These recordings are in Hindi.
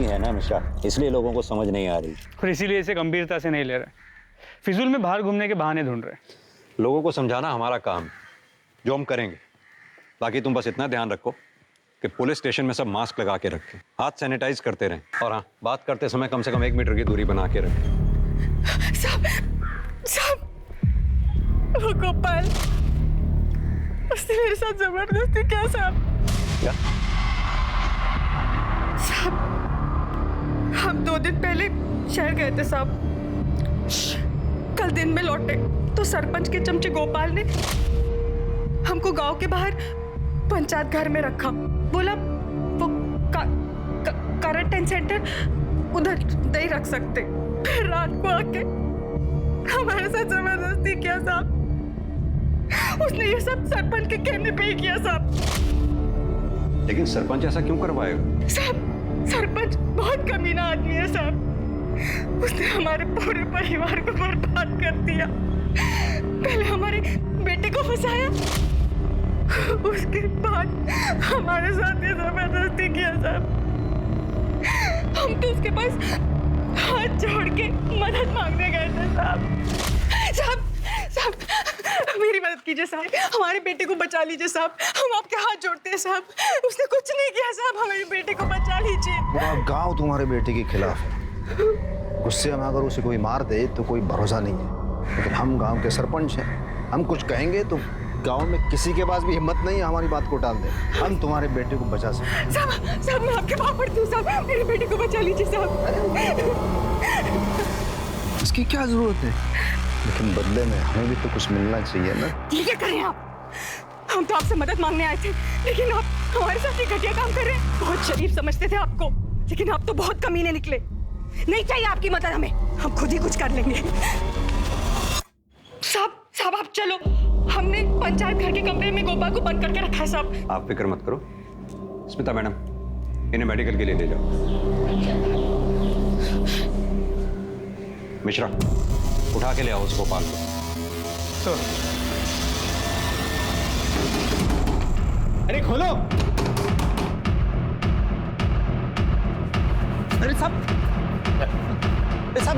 है ना मिश्रा, इसलिए लोगों को समझ नहीं आ रही। और इसीलिए इसे गंभीरता से नहीं ले रहे, फिजूल में बाहर घूमने के बहाने ढूंढ रहे। लोगों को समझाना हमारा काम, जो हम करेंगे। बाकी तुम बस इतना ध्यान रखो कि पुलिस स्टेशन में सब मास्क लगा के रखें, हाथ सैनिटाइज करते रहें, और हाँ, बात करते समय कम से कम 1 मीटर की दूरी बना के रखें। साहब, वो गोपाल, उसने मेरे साथ जबरदस्ती किया साहब। क्या? साहब, हम 2 दिन पहले शहर गए थे साहब। कल दिन में लौटे तो सरपंच के चमचे गोपाल ने हमको गांव के बाहर पंचायत घर में रखा। बोला वो क्वारंटाइन सेंटर उधर नहीं रख सकते। फिर रात को आके हमारे साथ जबरदस्ती किया साहब। उसने ये सब सरपंच के कहने पे ही किया साहब। लेकिन सरपंच ऐसा क्यों करवाएगा? साहब, सरपंच बहुत कमीना आदमी है साहब। उसने हमारे पूरे परिवार को बर्बाद कर दिया। पहले हमारे बेटे को फंसाया, उसके बाद हमारे साथ ये जबरदस्ती किया साहब। हम तो उसके पास हाथ जोड़ के मदद मांगने गए थे साहब। साहब, साहब, मेरी मदद कीजिए साहब, हमारे बेटे को बचा लीजिए साहब। हम आपके हाथ जोड़ते हैं साहब। उसने कुछ नहीं किया साहब, हमारे बेटे को बचा लीजिए। पूरा गांव तुम्हारे बेटे के खिलाफ है। गुस्से में अगर उसे कोई मार दे तो कोई भरोसा नहीं है, लेकिन हम गांव के सरपंच हैं। हम कुछ कहेंगे तो गांव में किसी के पास भी हिम्मत नहीं है हमारी बात को टाल दे। हम तुम्हारे बेटे को बचा सकते। साहब, साहब, मैं आपके पाँव पड़ती हूँ साहब, मेरे बेटे को बचा लीजिए साहब। इसकी क्या जरूरत है? लेकिन बदले में हमें भी तो कुछ मिलना चाहिए ना। ये क्या कर रहे हैं आप? हम तो आपसे मदद मांगने आए थे, लेकिन आप हमारे साथ ये घटिया काम कर रहे हैं। बहुत शरीफ समझते थे आपको, लेकिन आप तो बहुत कमीने निकले। नहीं चाहिए आपकी मदद हमें, हम खुद ही कुछ कर लेंगे। साहब, आप चलो। हमने पंचायत घर के कमरे में गोपाल को बंद करके रखा है साहब। आप फिक्र मत करो। स्मिता मैडम, इन्हें मेडिकल के लिए ले जाओ। मिश्रा, उठा के ले आओ उस गोपाल को। सर, अरे खोलो। अरे साहब,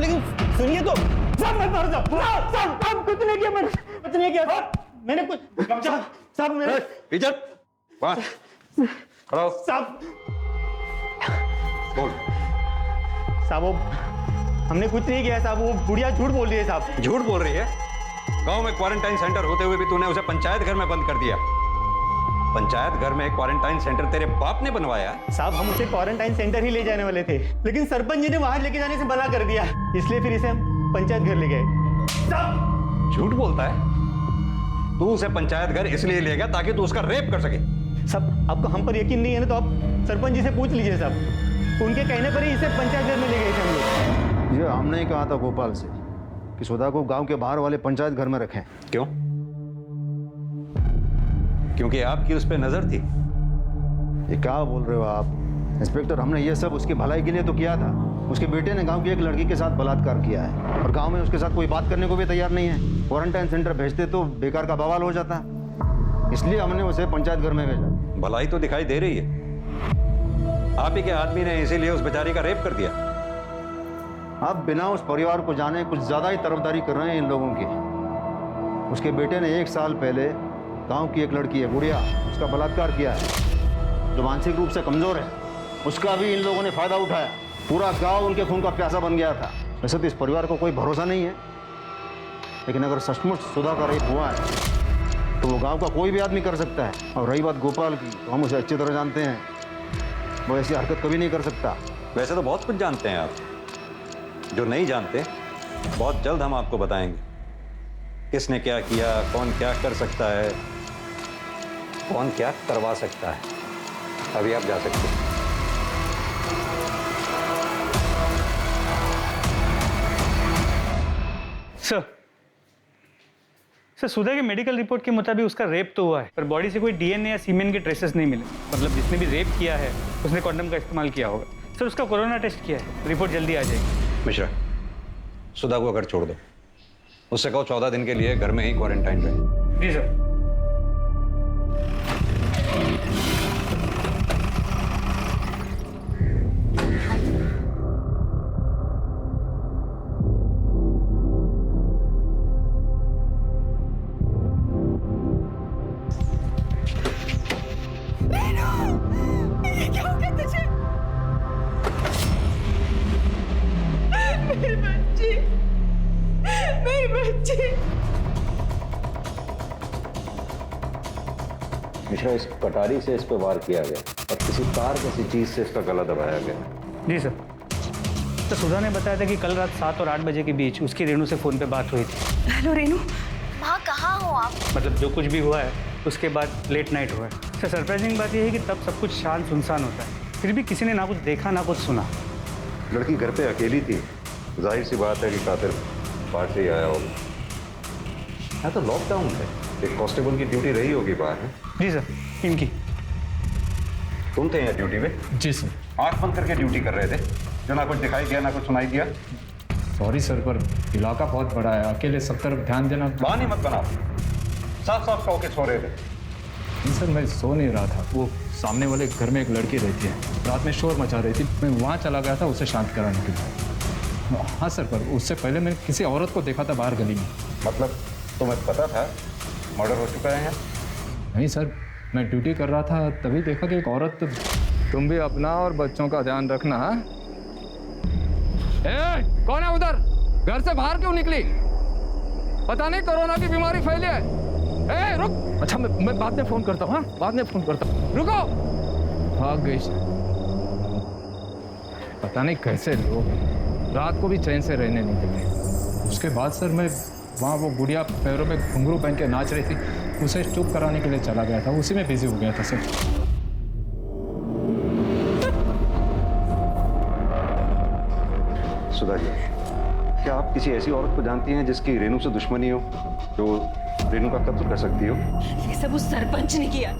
लेकिन सुनिए तो। साहब, मैं मर जाऊं। साहब, कुछ नहीं किया मैंने, कुछ नहीं किया मैंने कुछ। साहब, मैंने इधर खड़ा हो। साहब, बोल। साहब, वो हमने कुछ नहीं किया साहब। वो बुढ़िया झूठ बोल रही है साहब। झूठ बोल रही है? गांव में क्वारंटाइन सेंटर होते हुए भी तूने उसे पंचायत घर में बंद कर दिया। पंचायत घर में क्वारंटाइन सेंटर तेरे बाप ने बनवाया? साहब, हम उसे क्वारंटाइन सेंटर ही ले जाने वाले थे, लेकिन सरपंच जी ने वहां लेके जाने से मना कर दिया, इसलिए फिर इसे हम पंचायत घर ले गए। साहब, झूठ बोलता है? तू उसे पंचायत घर इसलिए ले गया ताकि तू उसका रेप कर सके? साहब, आपको हम पर यकीन नहीं है ना, तो आप सरपंच जी से पूछ लीजिए साहब। उनके कहने पर ही इसे पंचायत घर में ले गए थे हम लोग। ये हमने ही कहा था गोपाल से कि सुधा को गांव के बाहर वाले पंचायत घर में रखें। क्यों? क्योंकि आपकी उस पर नजर थी। ये क्या बोल रहे हो आप इंस्पेक्टर? हमने ये सब उसकी भलाई के लिए तो किया था। उसके बेटे ने गांव की एक लड़की के साथ बलात्कार किया है और गांव में उसके साथ कोई बात करने को भी तैयार नहीं है। क्वारंटाइन सेंटर भेजते तो बेकार का बवाल हो जाता, इसलिए हमने उसे पंचायत घर में भेजा। भलाई तो दिखाई दे रही है। आप ही के आदमी ने इसीलिए उस बेचारी का रेप कर दिया। आप बिना उस परिवार को जाने कुछ ज्यादा ही तरफदारी कर रहे हैं इन लोगों की। उसके बेटे ने 1 साल पहले गांव की एक लड़की है गुड़िया, उसका बलात्कार किया है, जो मानसिक रूप से कमजोर है। उसका भी इन लोगों ने फायदा उठाया। पूरा गांव उनके खून का प्यासा बन गया था। वैसे तो इस परिवार को कोई भरोसा नहीं है, लेकिन अगर सचमुच सुधा का रेप हुआ है तो वो गांव का कोई भी आदमी कर सकता है। और रही बात गोपाल की, तो हम उसे अच्छी तरह जानते हैं, वो ऐसी हरकत कभी नहीं कर सकता। वैसे तो बहुत कुछ जानते हैं आप, जो नहीं जानते बहुत जल्द हम आपको बताएंगे। किसने क्या किया, कौन क्या कर सकता है, कौन क्या करवा सकता है। अभी आप जा सकते हैं। सर, सुधा के मेडिकल रिपोर्ट के मुताबिक उसका रेप तो हुआ है, पर बॉडी से कोई डीएनए या सीमेन के ट्रेसेस नहीं मिले। मतलब जिसने भी रेप किया है उसने कॉन्डम का इस्तेमाल किया होगा। सर, उसका कोरोना टेस्ट किया है, रिपोर्ट जल्दी आ जाएगी। मिश्रा, सुधा को घर छोड़ दो। उससे कहो 14 दिन के लिए घर में ही क्वारंटाइन रहे। जी सर। जी। मिश्रा, इस कटारी से इस पे वार किया गया और किसी तार किसी चीज से इसका गला दबाया गया। जी सर। तो सुधा ने बताया था कि कल रात 7 और 8 बजे के बीच उसकी रेनू से फ़ोन पे बात हुई थी। हेलो रेनू। माँ कहाँ हो आप? मतलब जो कुछ भी हुआ है उसके बाद लेट नाइट हुआ है। सर सरप्राइजिंग बात यह है कि तब सब कुछ शांत सुनसान होता है, फिर भी किसी ने ना कुछ देखा ना कुछ सुना। लड़की घर पे अकेली थी, जाहिर सी बात है कि कातिल बाहर से ही आया होगा। यहाँ तो लॉकडाउन है, एक कांस्टेबल की ड्यूटी रही होगी बाहर है। जी सर, इनकी। तुम थे यहाँ ड्यूटी पे? जी सर। आंख बंद करके ड्यूटी कर रहे थे, जो ना कुछ दिखाई दिया ना कुछ सुनाई दिया। सॉरी सर, पर इलाका बहुत बड़ा है, अकेले सब तरफ ध्यान देना। बहाने मत बनाओ, साफ साफ कहो के सो रहे थे। नहीं सर, मैं सो नहीं रहा था। वो सामने वाले घर में एक लड़की रहती है, रात में शोर मचा रही थी, मैं वहाँ चला गया था उसे शांत कराने के लिए। हाँ सर, पर उससे पहले मैंने किसी औरत को देखा था बाहर गली में। मतलब तुम्हें पता था मर्डर हो चुका है यहाँ? नहीं सर, मैं ड्यूटी कर रहा था, तभी देखा कि एक औरत। तुम भी अपना और बच्चों का ध्यान रखना। कौन है उधर? घर से बाहर क्यों निकली? पता नहीं कोरोना की बीमारी फैली है। रुक। अच्छा, मैं बाद में फोन करता हूँ। हाँ, बाद में फोन करता हूँ। रुको। भाग गई। पता नहीं कैसे लोग रात को भी चैन से रहने नहीं देते। उसके बाद सर मैं वहाँ वो गुड़िया पैरों में घुंघरू पहन के नाच रही थी, उसे चुप कराने के लिए चला गया था, उसी में बिजी हो गया था सर। सुधा जी, क्या आप किसी ऐसी औरत को जानती हैं जिसकी रेनू से दुश्मनी हो, जो रेनू का कत्ल कर सकती हो? ये सब उस सरपंच ने किया।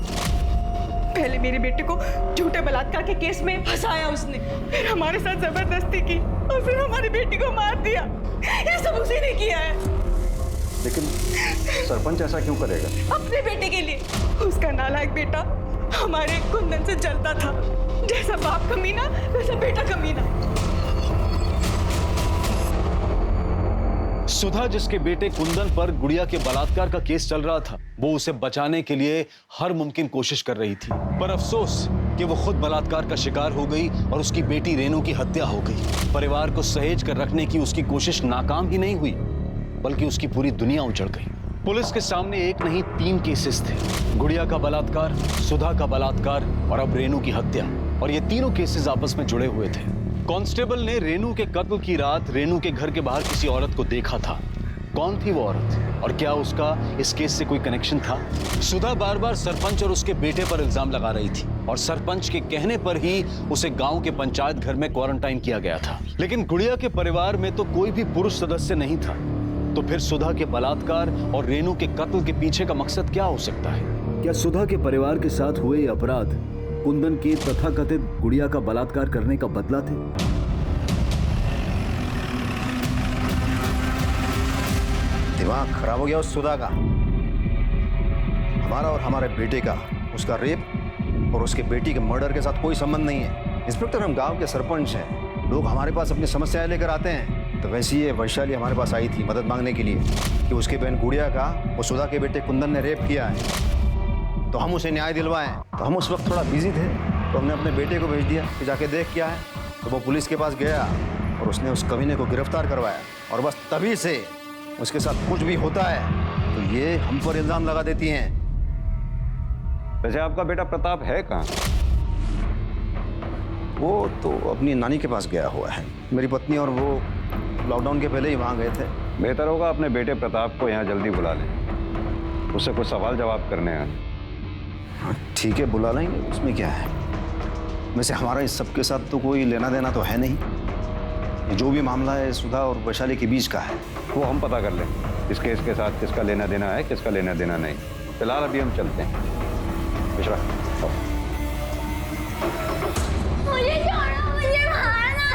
पहले मेरे बेटे को झूठे बलात्कार के केस में फंसाया उसने, फिर हमारे साथ जबरदस्ती की और फिर हमारी बेटी को मार दिया। ये सब उसी ने किया है। लेकिन सरपंच ऐसा क्यों करेगा? अपने बेटे के लिए। उसका नालायक बेटा हमारे कुंदन से जलता था। जैसा बाप कमीना वैसा बेटा कमीना। सुधा जिसके बेटे कुंदन पर गुड़िया के बलात्कार का केस चल रहा था, वो उसे बचाने के लिए हर मुमकिन कोशिश कर रही थी, पर अफसोस कि वो खुद बलात्कार का शिकार हो गई और उसकी बेटी रेनू की हत्या हो गई। परिवार को सहेज कर रखने की उसकी कोशिश नाकाम ही नहीं हुई, बल्कि उसकी पूरी दुनिया उजड़ गई। पुलिस के सामने एक नहीं 3 केसेस थे, गुड़िया का बलात्कार, सुधा का बलात्कार और अब रेनू की हत्या। और ये तीनों केसेस आपस में जुड़े हुए थे। कांस्टेबल ने रेनू के कत्ल की रात रेनू के घर के बाहर किसी औरत को देखा था। कौन थी वो औरत और क्या उसका इस केस से कोई कनेक्शन था? सुधा बार बार सरपंच और उसके बेटे पर इल्जाम लगा रही थी और सरपंच के कहने पर ही उसे गांव के पंचायत घर में क्वारंटाइन किया गया था। लेकिन गुड़िया के परिवार में तो कोई भी पुरुष सदस्य नहीं था, तो फिर सुधा के बलात्कार और रेनू के कत्ल के पीछे का मकसद क्या हो सकता है? क्या सुधा के परिवार के साथ हुए अपराध कुंदन के तथाकथित गुड़िया का बलात्कार करने का बदला थे? दिमाग खराब हो गया उस सुधा का। हमारा और हमारे बेटे का उसका रेप और उसके बेटी के मर्डर के साथ कोई संबंध नहीं है। इंस्पेक्टर, हम गांव के सरपंच हैं, लोग हमारे पास अपनी समस्याएं लेकर आते हैं। तो वैसे ही ये वैशाली हमारे पास आई थी मदद मांगने के लिए कि उसकी बहन गुड़िया का वो सुधा के बेटे कुंदन ने रेप किया है, तो हम उसे न्याय दिलवाएं। तो हम उस वक्त थोड़ा बिजी थे, तो हमने अपने बेटे को भेज दिया कि जाके देख क्या है। तो वो पुलिस के पास गया और उसने उस कमीने को गिरफ्तार करवाया, और बस तभी से उसके साथ कुछ भी होता है तो ये हम पर इल्जाम लगा देती हैं। वैसे आपका बेटा प्रताप है कहाँ? वो तो अपनी नानी के पास गया हुआ है। मेरी पत्नी और वो लॉकडाउन के पहले ही वहाँ गए थे। बेहतर होगा अपने बेटे प्रताप को यहाँ जल्दी बुला लें, उससे कुछ सवाल जवाब करने हैं। हाँ, ठीक है, बुला लेंगे, उसमें क्या है। वैसे हमारा इस सब के साथ तो कोई लेना देना तो है नहीं। ये जो भी मामला है सुधा और वैशाली के बीच का है, वो हम पता कर लें इस केस के साथ किसका लेना देना है, किसका लेना देना नहीं। फिलहाल अभी हम चलते हैं। मिश्रा, आओ। मुझे छोड़ो, मुझे मारना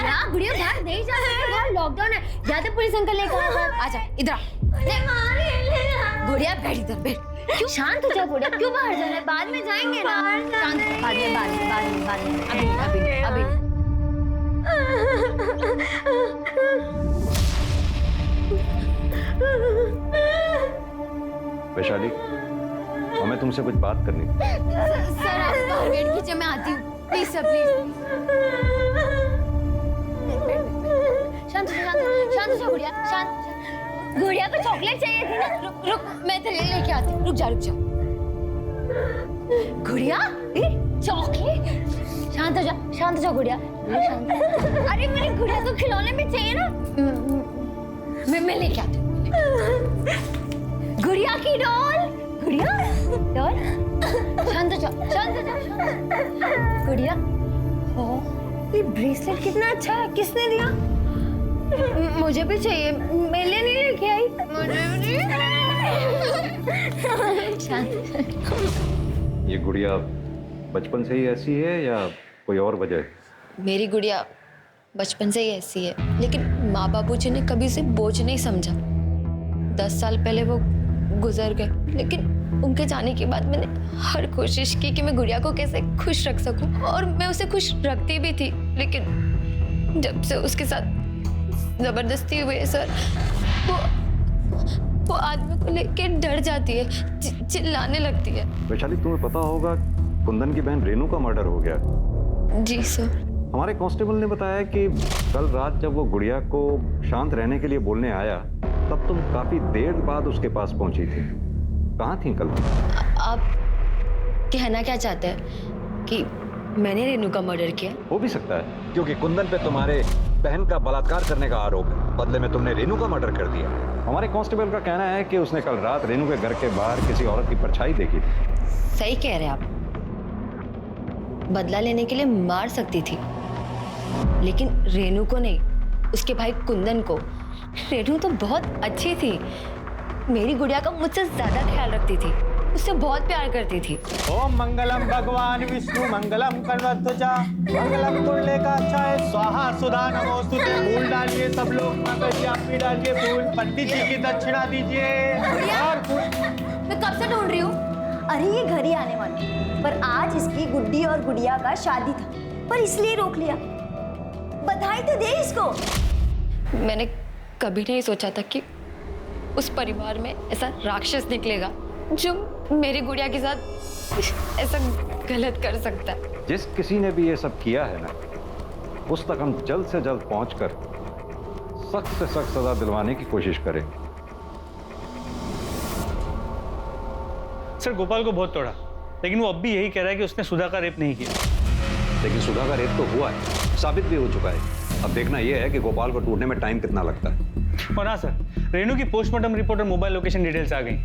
है। गुड़िया बाहर नहीं जा सकती, बाहर लॉकडाउन है। या तो पुलिस अंकल लेकर आजा, इधर आ। गुड़िया बैठ, इधर बैठ। क्यों शांत हो जा गुड़िया, क्यों बाहर जाना है? बाद में जाएंगे ना। शांत, बाद में अभी। वैशाली, हमें तुमसे कुछ बात करनी है। सर आप बाहर वेट कीजिए, मैं आती हूँ। Please sir, please. शांत हो जा गुड़िया, शांत। गुड़िया को चॉकलेट चाहिए थी ना। रुक रुक, मैं तेरे लिए लेके आती हूँ। रुक जा रुक जा। गुड़िया, चॉकलेट। शांत हो जा गुड़िया। शांत। अरे मेरी गुड़िया को खिलौने में चाहिए ना। मैं लेके आती हूँ। गुड़िया की डॉल। गुड़िया डॉल। शांत हो जा। गुड़िया, ये ब्रेसलेट कितना अच्छा है, किसने दिया? मुझे भी चाहिए, मेरे लिए नहीं लेके आई। मुझे भी। शांत। ये गुड़िया बचपन से ही ऐसी है या कोई और वजह है? मेरी गुड़िया बचपन से ही ऐसी है, लेकिन माँ बाबूजी ने कभी उसे बोझ नहीं समझा। 10 साल पहले वो गुजर गए, लेकिन उनके जाने के बाद मैंने हर कोशिश की कि मैं गुड़िया को कैसे खुश रख सकूं, और मैं उसे खुश रखती भी थी। लेकिन जब से उसके साथ जबरदस्ती हुई है सर, वो आदमी को लेके डर जाती है, चिल्लाने लगती है। वैशाली, तुम्हें पता होगा कुंदन की बहन रेनू का मर्डर हो गया। जी सर। हमारे कांस्टेबल ने बताया कि कल रात जब वो गुड़िया को शांत रहने के लिए बोलने आया, तब तुम काफी देर बाद उसके पास पहुंची थी। कहाँ थी कल? आप कहना क्या चाहते हैं कि मैंने रेनू का मर्डर किया? हो भी सकता है, क्योंकि कुंदन पे तुम्हारे बहन का बलात्कार करने का आरोप है। बदले में तुमने रेनू का मर्डर कर दिया। हमारे कांस्टेबल का कहना है कि उसने कल रात रेनू के घर के बाहर किसी औरत की परछाई देखी थी। सही कह रहे हैं आप। बदला लेने के लिए मार सकती थी, लेकिन रेनू को नहीं, उसके भाई कुंदन को। रेनू तो बहुत अच्छी थी, मेरी गुड़िया का मुझसे ज्यादा ख्याल रखती थी, उससे बहुत प्यार करती थी। ओम मंगलम भगवान विष्णु मंगलम कन्वध्वजा मंगलम तुल्य का अच्छा है स्वाहा सुधा नमोस्तुते। फूल डालिए सब लोग, माता जी आप भी डालिए फूल। पंडित जी की दक्षिणा दीजिए। और मैं कब से ढूंढ रही हूँ। अरे ये घर ही आने वाली, पर आज इसकी गुड्डी और गुड़िया का शादी था, पर इसलिए रोक लिया। बधाई तो दे इसको। मैंने कभी नहीं सोचा था कि उस परिवार में ऐसा राक्षस निकलेगा जो मेरी गुड़िया के साथ ऐसा गलत कर सकता है। जिस किसी ने भी ये सब किया है ना, उस तक हम जल्द से जल्द पहुंचकर सख्त से सख्त सजा दिलवाने की कोशिश करें। सर, गोपाल को बहुत तोड़ा, लेकिन वो अब भी यही कह रहा है कि उसने सुधा का रेप नहीं किया। लेकिन सुधा का रेप तो हुआ है, साबित भी हो चुका है। अब देखना यह है कि गोपाल को ढूंढने में टाइम कितना लगता है। और हाँ सर, रेनू की पोस्टमार्टम रिपोर्ट और मोबाइल लोकेशन डिटेल्स आ गई।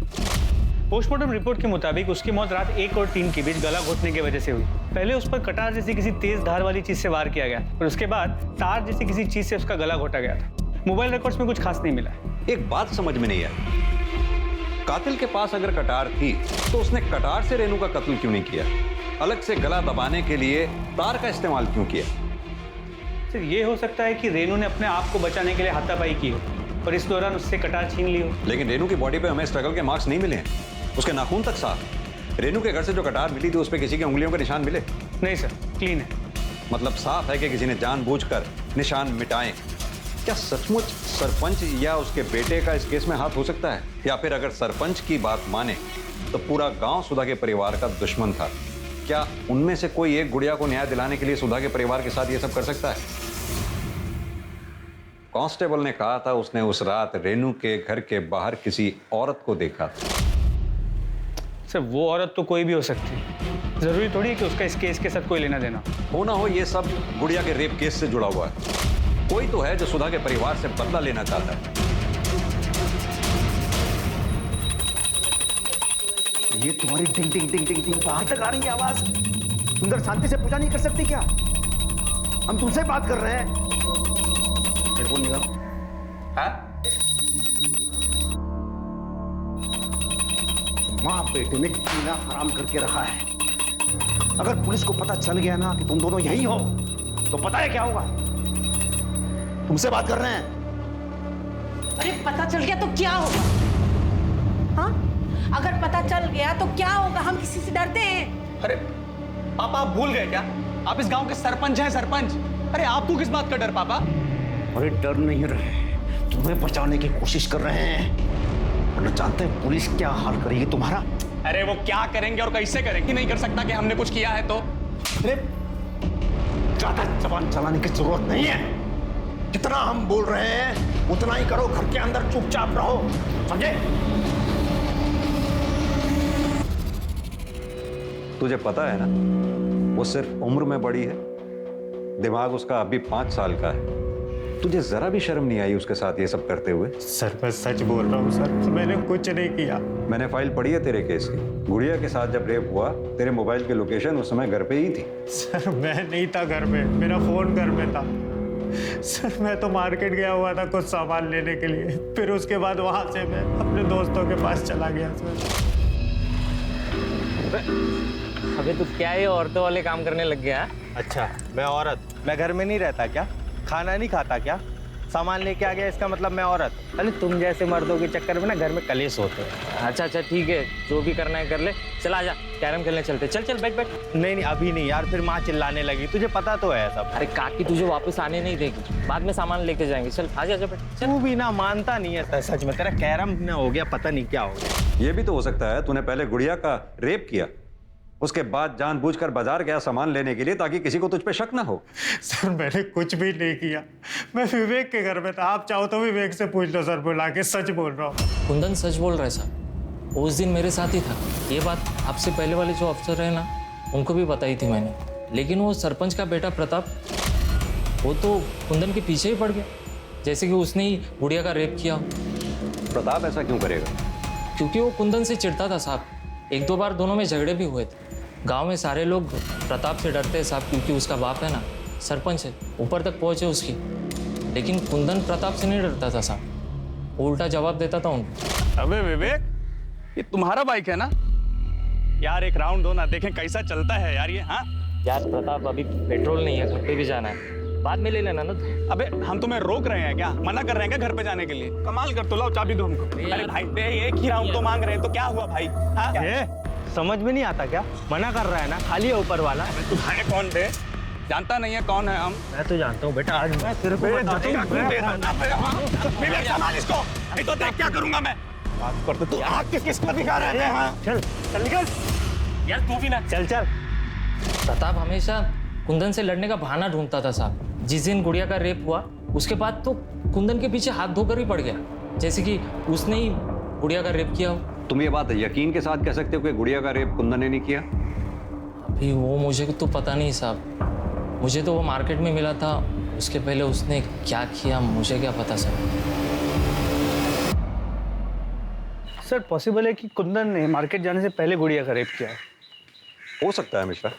पोस्टमार्टम रिपोर्ट के मुताबिक उसकी मौत रात 1 और 3 के बीच गला घोटने की वजह से हुई। पहले उस पर कटार जैसी किसी तेज धार वाली चीज से वार किया गया और उसके बाद तार जैसी किसी चीज से उसका गला घोटा गया था। मोबाइल रिकॉर्ड्स में कुछ खास नहीं मिला। एक बात समझ में नहीं आई, कातिल के पास अगर कटार थी तो उसने कटार से रेनू का कत्ल क्यों नहीं किया? अलग से गला दबाने के लिए तार का इस्तेमाल क्यों किया? सर, ये हो सकता है कि रेनू ने अपने आप को बचाने के लिए हाथापाई की हो और इस दौरान उससे कटार छीन ली हो। लेकिन रेनू की बॉडी पे हमें स्ट्रगल के मार्क्स नहीं मिले हैं, उसके नाखून तक साफ। रेनू के घर से जो कटार मिली थी उस पर किसी की उंगलियों के निशान मिले? नहीं सर, क्लीन है। मतलब साफ है कि किसी ने जानबूझकर निशान मिटाए। क्या सचमुच सरपंच या उसके बेटे का इस केस में हाथ हो सकता है? या फिर अगर सरपंच की बात माने तो पूरा गांव सुधा के परिवार का दुश्मन था। क्या उनमें से कोई एक गुड़िया को न्याय दिलाने के लिए सुधा के परिवार के साथ ये सब कर सकता है? कांस्टेबल ने कहा था उसने उस रात रेनू के घर के बाहर किसी औरत को देखा। सर, वो औरत तो कोई भी हो सकती है, जरूरी थोड़ी है कि उसका इस केस के साथ कोई लेना देना हो ना हो। ये सब गुड़िया के रेप केस से जुड़ा हुआ है। कोई तो है जो सुधा के परिवार से बदला लेना चाहता है। ये तुम्हारी टिंग टिंग टिंग टिंग टिंग बाहर तक आ रही है आवाज। सुंदर शांति से पूजा नहीं कर सकती क्या? हम तुमसे बात कर रहे हैं। हेडफोन निकाल। माँ बेटे ने जीना हराम करके रखा है। अगर पुलिस को पता चल गया ना कि तुम दोनों यही हो तो पता है क्या होगा? तुमसे बात कर रहे हैं। अरे पता चल गया तो क्या होगा? हाँ, अगर पता चल गया तो क्या होगा? हम किसी से डरते हैं? अरे पापा, आप भूल गए क्या? आप इस गांव के सरपंच हैं, सरपंच। अरे आपको किस बात का डर पापा? अरे डर नहीं रहे, तुम्हें बचाने की कोशिश कर रहे हैं। वरना जानते हैं पुलिस क्या हाल करेगी तुम्हारा? अरे वो क्या करेंगे और कैसे करेंगे? नहीं कर सकता कि हमने कुछ किया है तो। अरे ज्यादा जबान चलाने की जरूरत नहीं है। जितना हम बोल रहे हैं उतना ही करो, घर के अंदर चुपचाप रहो, समझे? तुझे पता है ना, वो सिर्फ उम्र में बड़ी है, दिमाग उसका अभी 5 साल का है। तुझे जरा भी शर्म नहीं आई उसके साथ ये सब करते हुए? सर मैं सच बोल रहा हूँ सर, मैंने कुछ नहीं किया। मैंने फाइल पढ़ी है तेरे केस की। गुड़िया के साथ जब रेप हुआ, तेरे मोबाइल की लोकेशन उस समय घर पे ही थी। सर मैं नहीं था घर में, मेरा फोन घर में था। सर मैं तो मार्केट गया हुआ था कुछ सामान लेने के लिए, फिर उसके बाद वहां से मैं अपने दोस्तों के पास चला गया। सर अबे तू क्या ये औरतों वाले काम करने लग गया? अच्छा मैं औरत, मैं घर में नहीं रहता क्या? खाना नहीं खाता क्या? सामान लेके आ गया इसका मतलब मैं औरत? अरे तुम जैसे मर्दों के चक्कर में ना घर में कलेश होते हैं। अच्छा अच्छा ठीक है, जो भी करना है कर ले। चल आजा, कैरम खेलने चलते। चल चल बैठ बैठ। नहीं अभी नहीं यार, फिर माँ चिल्लाने लगी, तुझे पता तो है सब। अरे काकी तुझे वापस आने नहीं देगी, बाद में सामान लेके जाएंगे। चल आजा आजा बैठ। तू भी ना मानता नहीं है सच में, तेरा कैरम ना हो गया, पता नहीं क्या हो गया। ये भी तो हो सकता है तूने पहले गुड़िया का रेप किया, उसके बाद जानबूझकर बाजार गया सामान लेने के लिए ताकि किसी को तुझ पे शक ना हो। सर मैंने कुछ भी नहीं किया, मैं विवेक के घर में था। आप चाहो तो विवेक से पूछ लो सर, बुला के, सच बोल रहा हूँ। कुंदन सच बोल रहा है सर, उस दिन मेरे साथ ही था। ये बात आपसे पहले वाले जो अफसर है ना, उनको भी बताई थी मैंने। लेकिन वो सरपंच का बेटा प्रताप, वो तो कुंदन के पीछे ही पड़ गया, जैसे कि उसने ही गुड़िया का रेप किया। प्रताप ऐसा क्यों करेगा? क्योंकि वो कुंदन से चिढ़ता था साहब। 1-2 बार दोनों में झगड़े भी हुए थे। गांव में सारे लोग प्रताप से डरते हैं साहब, क्योंकि उसका बाप है ना सरपंच है, ऊपर तक पहुंचे उसकी। लेकिन कुंदन प्रताप से नहीं डरता था साहब, वो उल्टा जवाब देता था उनको। अबे विवेक, ये तुम्हारा बाइक है ना यार? एक राउंड दो ना, देखें कैसा चलता है यार ये। हाँ यार प्रताप, अभी पेट्रोल नहीं है, घर पे भी जाना है, बाद में ले लेना ना। अबे हम तुम्हें रोक रहे हैं क्या? मना कर रहे हैं क्या घर पे जाने के लिए? कमाल कर, तो लाओ चाबी दो हमको। अरे भाई दे, एक ही राउंड तो मांग रहे हैं, तो क्या हुआ भाई? हाँ समझ में नहीं आता क्या? मना कर रहा है ना, खाली है ऊपर वाला। तू है कौन बे? जानता नहीं है कौन है हम? मैं तो जानता हूँ बेटा, आज मैं तेरे को संभाल इसको, नहीं तो देख क्या करूंगा मैं। बात करते तू आग किसको दिखा रहे हैं? चल चल निकल यार, तू भी ना चल चल। प्रताप हमेशा कुंदन से लड़ने का बहाना ढूंढता था साहब। जिस दिन गुड़िया का रेप हुआ, उसके बाद तो कुंदन के पीछे हाथ धोकर ही पड़ गया, जैसे कि उसने ही गुड़िया का रेप किया हो। तुम ये बात यकीन के साथ कह सकते हो कि गुड़िया का रेप कुंदन ने नहीं किया? अभी वो मुझे तो पता नहीं साहब, मुझे तो वो मार्केट में मिला था। उसके पहले उसने क्या किया मुझे क्या पता सर। सर पॉसिबल है कि कुंदन ने मार्केट जाने से पहले गुड़िया का रेप किया है। हो सकता है मिश्रा।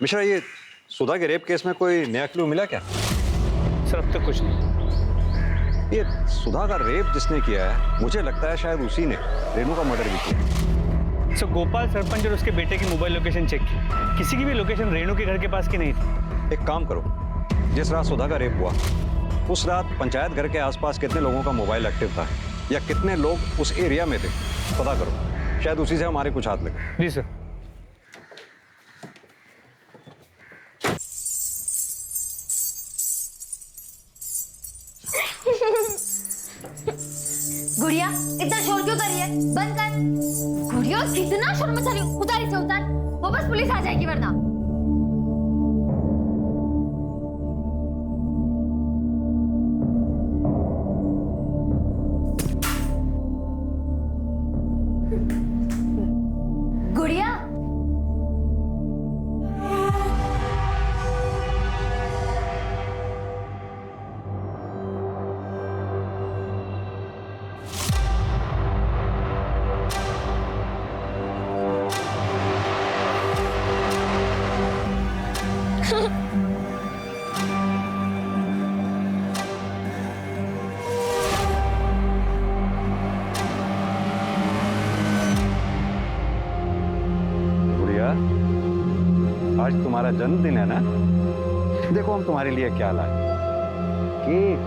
मिश्रा, ये सुधा के रेप केस में कोई नया क्लू मिला क्या? सर अब तक कुछ नहीं। ये सुधा का रेप जिसने किया है, मुझे लगता है शायद उसी ने रेणु का मर्डर भी किया। सर गोपाल सरपंच और उसके बेटे की मोबाइल लोकेशन चेक की, किसी की भी लोकेशन रेणु के घर के पास की नहीं थी। एक काम करो, जिस रात सुधा का रेप हुआ, उस रात पंचायत घर के आसपास कितने लोगों का मोबाइल एक्टिव था, या कितने लोग उस एरिया में थे, पता करो। शायद उसी से हमारे कुछ हाथ लगे। जी सर। गुड़िया इतना शोर क्यों कर रही है? बंद कर। गुड़िया कितना शोर मचा रही हो? उतार इसे, उतार, वापस पुलिस आ जाएगी वरना। गुड़िया आज तुम्हारा जन्मदिन है ना? देखो हम तुम्हारे लिए क्या लाए। केक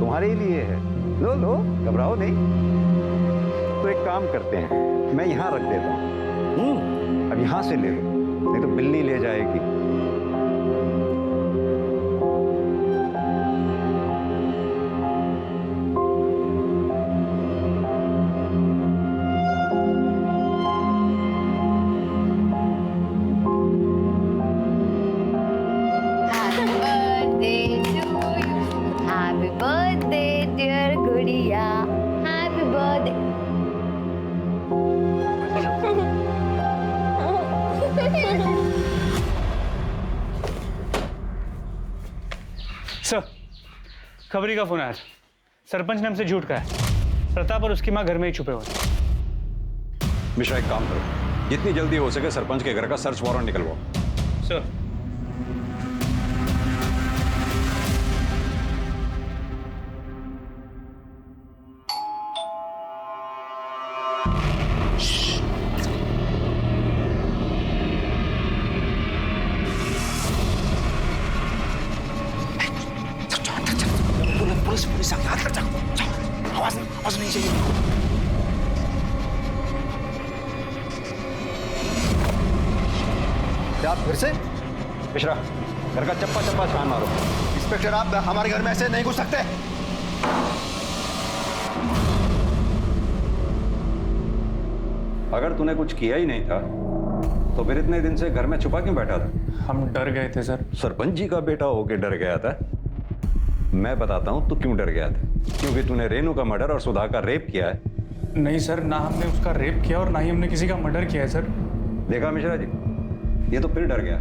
तुम्हारे ही लिए है, लो लो, घबराओ नहीं। तो एक काम करते हैं, मैं यहाँ रख देता हूँ, अब यहाँ से ले लो, नहीं तो बिल्ली ले जाएगी। सर, खबरी का फोन आया था। सरपंच ने हमसे झूठ कहा है। प्रताप और उसकी माँ घर में ही छुपे हुए हैं। मिश्रा, एक काम करो, जितनी जल्दी हो सके सरपंच के घर का सर्च वारंट निकलवाओ। सर, पुलिस आगे हाथ कर जाओ। आवाज नहीं चाहिए। क्या आप फिर से? मिश्रा, घर का चप्पा चप्पा छान मारो। इंस्पेक्टर, आप हमारे घर में ऐसे नहीं घुस सकते। अगर तूने कुछ किया ही नहीं था तो फिर इतने दिन से घर में छुपा क्यों बैठा था? हम डर गए थे सर। सरपंच जी का बेटा होके डर गया था? मैं बताता हूं तू क्यों डर गया था। क्योंकि तूने रेनू का मर्डर और सुधा का रेप किया है। नहीं सर, ना हमने उसका रेप किया और ना ही हमने किसी का मर्डर किया है सर। देखा मिश्रा जी, ये तो फिर डर गया।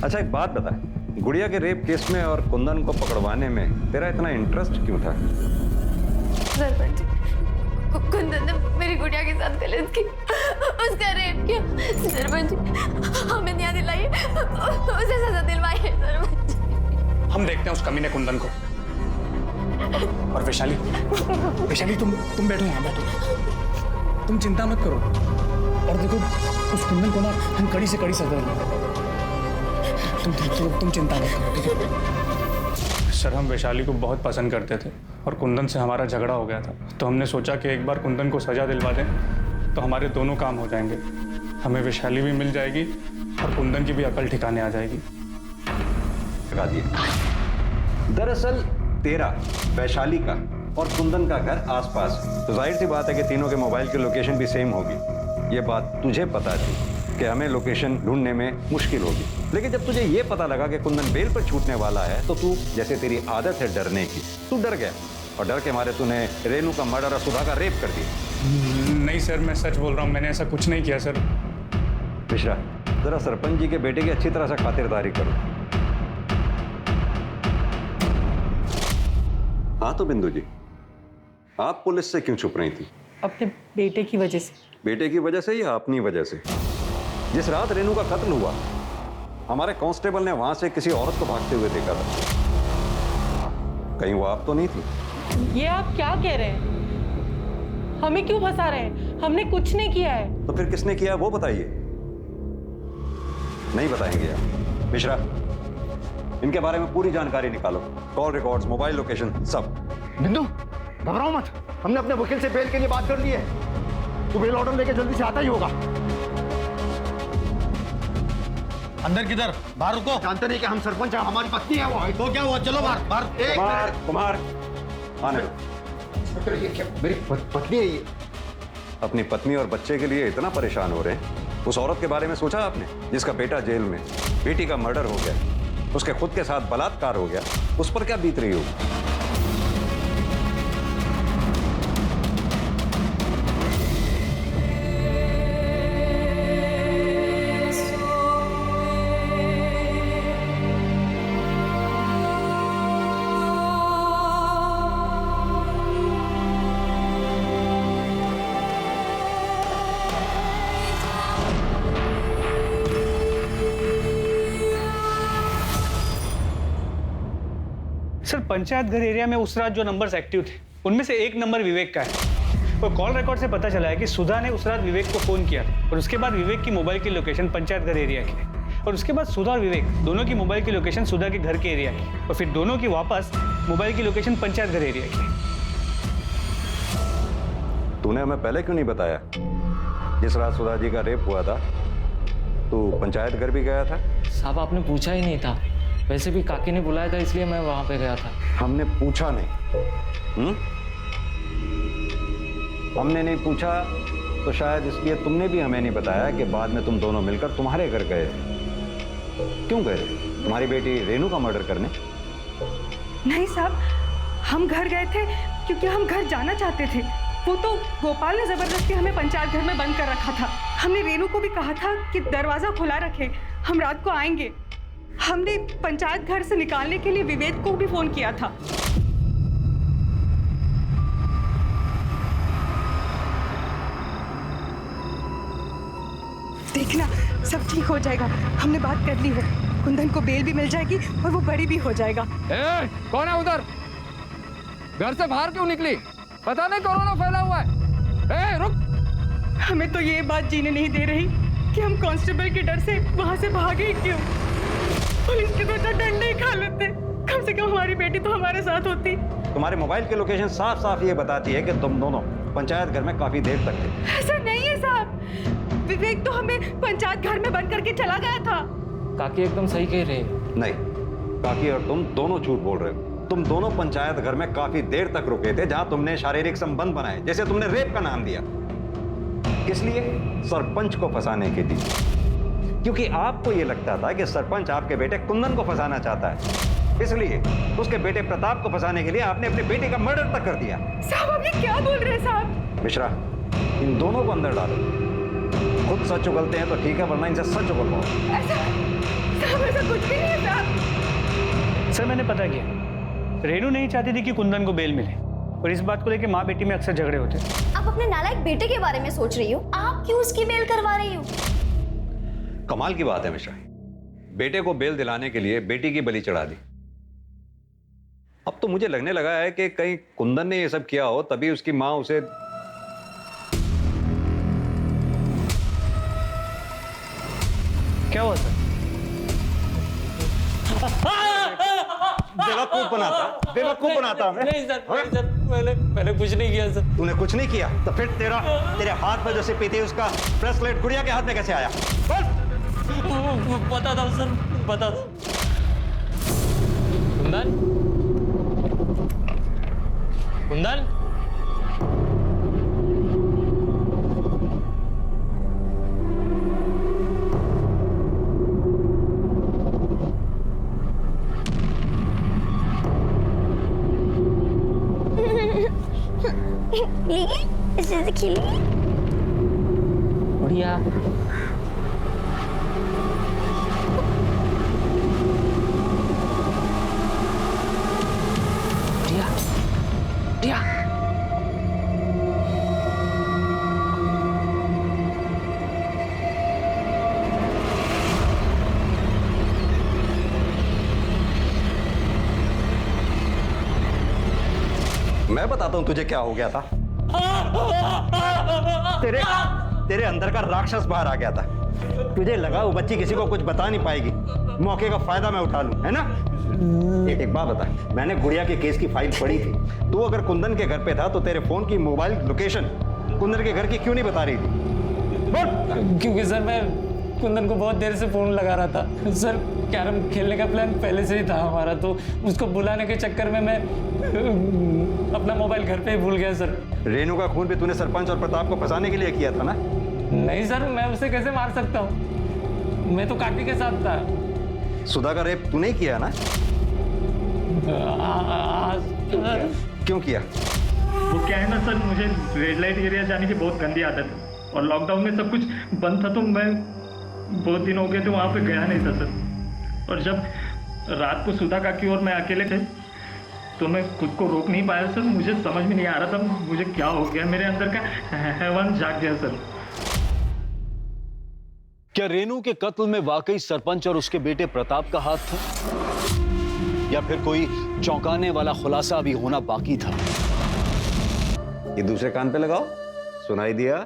अच्छा, एक बात बता, गुड़िया के रेप केस में और कुंदन को पकड़वाने में तेरा इतना इंटरेस्ट क्यों था? सरपंच, कुंदन ने मेरी गुड़िया के साथ गलत की, उसका रेप किया। सरपंच, हमें न्याय दिलाइए, उसे सजा दिलवाइए सरपंच। हम देखते हैं उस कमीने कुंदन को। और वैशाली, तुम बैठो यहाँ, बैठो। तुम चिंता मत करो। और देखो, उस कुंदन को ना हम कड़ी से कड़ी सजा देंगे। तुम चिंता मत करो, ठीक है? सर, हम वैशाली को बहुत पसंद करते थे और कुंदन से हमारा झगड़ा हो गया था, तो हमने सोचा कि एक बार कुंदन को सजा दिलवा दें तो हमारे दोनों काम हो जाएंगे। हमें वैशाली भी मिल जाएगी और कुंदन की भी अकल ठिकाने आ जाएगी। लगा दिए। दरअसल तेरा, वैशाली का और कुंदन का घर आसपास, तो जाहिर सी बात है कि तीनों के मोबाइल की लोकेशन भी सेम होगी। ये बात तुझे पता थी कि हमें लोकेशन ढूंढने में मुश्किल होगी, लेकिन जब तुझे ये पता लगा कि कुंदन बेल पर छूटने वाला है तो तू, जैसे तेरी आदत है डरने की, तू डर गया और डर के मारे तूने रेनू का मर्डर और सुधा का रेप कर दिया। नहीं सर, मैं सच बोल रहा हूँ, मैंने ऐसा कुछ नहीं किया सर। मिश्रा, जरा सरपंच जी के बेटे की अच्छी तरह से खातिरदारी करो। हाँ तो बिंदु जी, आप पुलिस से क्यों छुप रही थी? अपने बेटे की वजह से। बेटे की वजह से या अपनी वजह से? जिस रात रेनू का कत्ल हुआ, हमारे कांस्टेबल ने वहां से किसी औरत को भागते हुए देखा था। कहीं वो आप तो नहीं थी? ये आप क्या कह रहे हैं? हमें क्यों फंसा रहे हैं? हमने कुछ नहीं किया है। तो फिर किसने किया वो बताइए। नहीं बताएंगे आप? मिश्रा, इनके बारे में पूरी जानकारी निकालो, कॉल रिकॉर्ड्स, मोबाइल लोकेशन, सब। बिंदु, घबराओ मत, हमने अपने वकील से बेल के लिए बात कर ली है। तू बेल ऑर्डर लेके जल्दी से आता ही होगा। अंदर किधर? बाहर रुको। जानते नहीं कि हम सरपंच हैं, हमारी पत्नी है वो। तो क्या हुआ? चलो बाहर बाहर। कुमार, आने दो। मेरी पत्नी है ये। अपनी पत्नी और बच्चे के लिए इतना परेशान हो रहे हैं? उस औरत के बारे में सोचा आपने जिसका बेटा जेल में, बेटी का मर्डर हो गया, उसके खुद के साथ बलात्कार हो गया, उस पर क्या बीत रही होगी? सर, पंचायत घर एरिया में उस रात जो नंबर्स एक्टिव थे उनमें से एक नंबर विवेक का है। और कॉल रिकॉर्ड से पता चला है कि सुधा ने उस रात विवेक को फोन किया और उसके बाद विवेक की मोबाइल की लोकेशन पंचायत घर एरिया की है और उसके बाद सुधा और विवेक दोनों की मोबाइल की लोकेशन सुधा के घर के एरिया की और फिर दोनों की वापस मोबाइल की लोकेशन पंचायत घर एरिया की। तूने हमें पहले क्यों नहीं बताया? जिस रात सुधा जी का रेप हुआ था तू पंचायत घर भी गया था? साहब, आपने पूछा ही नहीं था। वैसे भी काकी ने बुलाया था इसलिए मैं वहां पे गया था। हमने पूछा नहीं। हमने नहीं पूछा तो शायद इसलिए तुमने भी हमें नहीं बताया कि बाद में तुम दोनों मिलकर तुम्हारे घर गए। क्यों गए? तुम्हारी बेटी रेनू का मर्डर करने? नहीं साहब, हम घर गए थे क्योंकि हम घर जाना चाहते थे। वो तो गोपाल ने जबरदस्ती हमें पंचायत घर में बंद कर रखा था। हमने रेनू को भी कहा था कि दरवाजा खुला रखे, हम रात को आएंगे। हमने पंचायत घर से निकालने के लिए विवेक को भी फोन किया था। देखना सब ठीक हो जाएगा, हमने बात कर ली है। कुंदन को बेल भी मिल जाएगी और वो बड़ी भी हो जाएगा। कौन है उधर? घर से बाहर क्यों निकली? पता नहीं कोरोना फैला हुआ है। रुक। हमें तो ये बात जीने नहीं दे रही कि हम कांस्टेबल के डर से वहां से भागे क्यों। पुलिस के तो डंडे ही खा लेते, कम से कम हमारी बेटी तो हमारे साथ होती। तुम्हारे मोबाइल की लोकेशन साफ साफ ये बताती है कि तुम दोनों पंचायत घर में काफी देर तक थे। ऐसा नहीं है साहब, विवेक तो हमें पंचायत घर में बंद करके चला गया था। काकी एकदम सही कह रहे हैं। नहीं, काकी और तुम दोनों झूठ बोल रहे हो। तुम दोनों पंचायत घर में काफी देर तक रुके थे, जहां तुमने शारीरिक संबंध बनाए, जैसे तुमने रेप का नाम दिया। किस लिए? सरपंच को फंसाने के लिए। क्योंकि आपको यह लगता था कि सरपंच आपके बेटे कुंदन को फंसाना चाहता है, इसलिए उसके बेटे प्रताप को फंसाने के लिए आपने अपने बेटे का मर्डर तक कर दिया। साहब आप ये क्या बोल रहे हैं साहब? मिश्रा, इन दोनों को अंदर डालो। खुद सच उगलते हैं तो ठीक है, वरना इनसे सच उगलवाओ। ऐसा कुछ भी नहीं है साहब। सर मैंने पता किया, रेनू नहीं चाहती थी कि कुंदन को बेल मिले, और इस बात को लेकर माँ बेटी में अक्सर झगड़े होते। आप अपने नालायक बेटे के बारे में सोच रही हो, आप क्यों उसकी बेल करवा रही हो? कमाल की बात है मिश्रा, बेटे को बेल दिलाने के लिए बेटी की बलि चढ़ा दी। अब तो मुझे लगने लगा है कि कहीं कुंदन ने ये सब किया हो, तभी उसकी माँ उसे। क्या हुआ सर? बेवकूफ बनाता हमें। नहीं सर, मैंने कुछ नहीं किया सर। तूने कुछ नहीं किया तो फिर तेरे हाथ में जो सिपी थी उसका ब्रेसलेट गुड़िया के हाथ में कैसे आया? पता था सर, पता था। कुंदन, कुंदन, इसे खेली बढ़िया। बढ़िया, बढ़िया। मैं बताता हूं तुझे क्या हो गया था। तेरे अंदर का राक्षस बाहर आ गया था। तुझे लगा वो बच्ची किसी को कुछ बता नहीं पाएगी, मौके का फायदा मैं उठा लूं, है ना? एक बात बता, मैंने गुड़िया के केस की फाइल पढ़ी थी। तू अगर कुंदन के घर पे था तो तेरे फोन की मोबाइल लोकेशन कुंदन के घर की क्यों नहीं बता रही थी? बोल। क्योंकि सर मैं कुंदन को बहुत देर से फोन लगा रहा था सर। कैरम खेलने का प्लान पहले से ही था हमारा, तो उसको बुलाने के चक्कर में मैं अपना मोबाइल घर पे ही भूल गया सर। रेनू का खून भी तूने सरपंच और प्रताप को फंसाने के लिए किया था ना? नहीं सर, मैं उसे कैसे मार सकता हूँ? मैं तो काकी के साथ था। सुधा का रेप तूने ही किया ना? क्यों किया? वो क्या है ना सर, मुझे रेड लाइट एरिया जाने की बहुत गंदी आदत है, और लॉकडाउन में सब कुछ बंद था, तो मैं बहुत दिन हो गए थे वहाँ पे गया नहीं था सर। और जब रात को सुधा काकी और मैं अकेले थे तो मैं खुद को रोक नहीं पाया सर। मुझे समझ में नहीं आ रहा था मुझे क्या हो गया, मेरे अंदर का हैवान जाग गया सर। क्या रेनू के कत्ल में वाकई सरपंच और उसके बेटे प्रताप का हाथ था, या फिर कोई चौंकाने वाला खुलासा अभी होना बाकी था? ये दूसरे कान पे लगाओ, सुनाई दिया?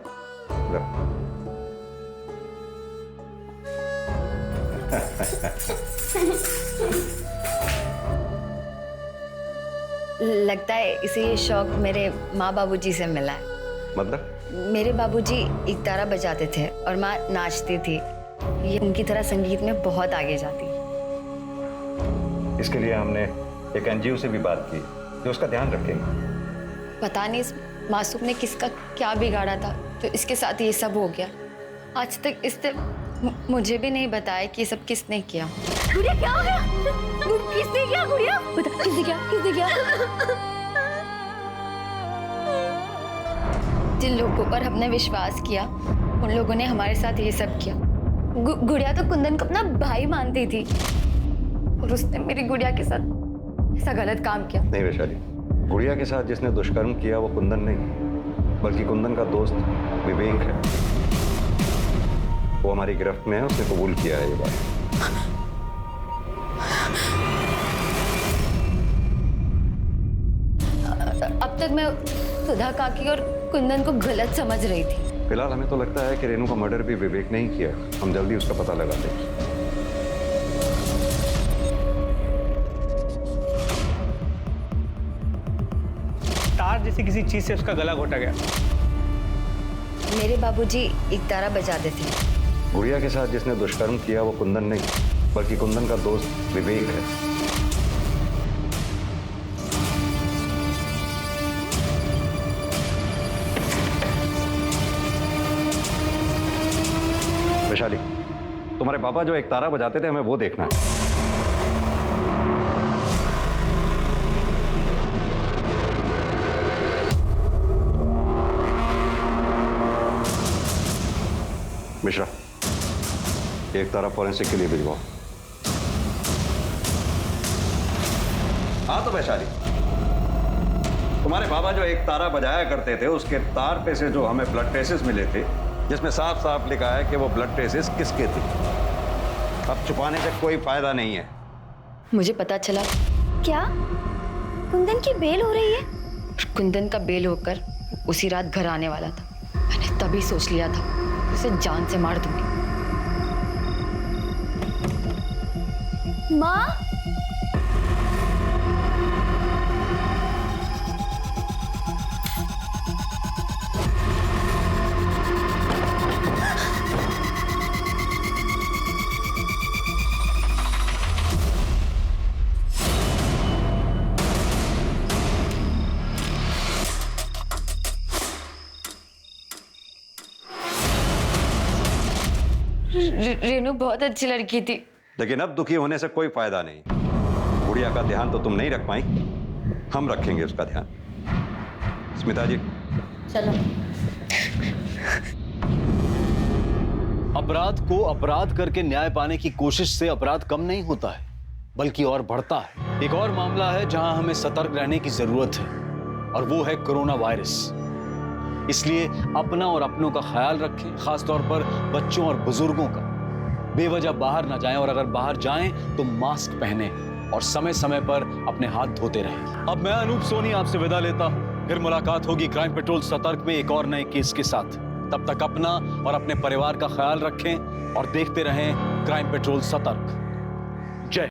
लगता है इसे शौक मेरे माँ बाबूजी से मिला है। मतलब? मेरे बाबूजी इकतारा बजाते थे और माँ नाचती थी। ये उनकी तरह संगीत में बहुत आगे जाती। इसके लिए हमने एक एनजीओ से भी बात की जो उसका ध्यान रखेंगे। पता नहीं इस मासूम ने किसका क्या बिगाड़ा था तो इसके साथ ये सब हो गया। आज तक इसने मुझे भी नहीं बताया कि ये सब किसने किया। गुड़िया क्या हो गया? किसने किया गुड़िया? बता किसने किया? किसने किया? जिन लोगों पर हमने विश्वास किया उन लोगों ने हमारे साथ ये सब किया। गुड़िया तो कुंदन को अपना भाई मानती थी, और उसने मेरी गुड़िया के साथ ऐसा गलत काम किया। नहीं वैशाली, गुड़िया के साथ जिसने दुष्कर्म किया वो कुंदन नहीं, बल्कि कुंदन का दोस्त विवेक है। वो हमारी गिरफ्त में है, उसने कबूल किया है ये बात। अब तक मैं सुधा काकी और कुंदन को गलत समझ रही थी। फिलहाल हमें तो लगता है कि रेनू का मर्डर भी विवेक ने ही किया। हम जल्दी उसका पता लगा देंगे। तार जैसी किसी चीज से उसका गला घोटा गया। मेरे बाबूजी एक तारा बजाते थे। गुड़िया के साथ जिसने दुष्कर्म किया वो कुंदन नहीं, बल्कि कुंदन का दोस्त विवेक है। वैशाली, तुम्हारे पापा जो एक तारा बजाते थे, हमें वो देखना है। मिश्रा, एक तारा फॉरेंसिक के लिए भिजवाओ। हाँ तो वैशाली, तुम्हारे बाबा जो एक तारा बजाया करते थे, उसके तार पे से जो हमें ब्लड ट्रेसेस मिले थे, जिसमें साफ साफ लिखा है कि वो ब्लड ट्रेसेस किसके थे। अब छुपाने से कोई फायदा नहीं है। मुझे पता चला। क्या कुंदन की बेल हो रही है? कुंदन का बेल होकर उसी रात घर आने वाला था। मैंने तभी सोच लिया था उसे जान से मार दूंगी। माँ, रेनू बहुत अच्छी लड़की थी। लेकिन अब दुखी होने से कोई फायदा नहीं। गुड़िया का ध्यान तो तुम नहीं रख पाई, हम रखेंगे उसका ध्यान। स्मिता जी चलो। अपराध को अपराध करके न्याय पाने की कोशिश से अपराध कम नहीं होता है, बल्कि और बढ़ता है। एक और मामला है जहां हमें सतर्क रहने की जरूरत है, और वो है कोरोना वायरस। इसलिए अपना और अपनों का ख्याल रखें, खासतौर पर बच्चों और बुजुर्गों का। बेवजह बाहर ना जाएं, और अगर बाहर जाएं तो मास्क पहने और समय समय पर अपने हाथ धोते रहें। अब मैं अनूप सोनी आपसे विदा लेता हूं। फिर मुलाकात होगी क्राइम पेट्रोल सतर्क में एक और नए केस के साथ। तब तक अपना और अपने परिवार का ख्याल रखें और देखते रहें क्राइम पेट्रोल सतर्क।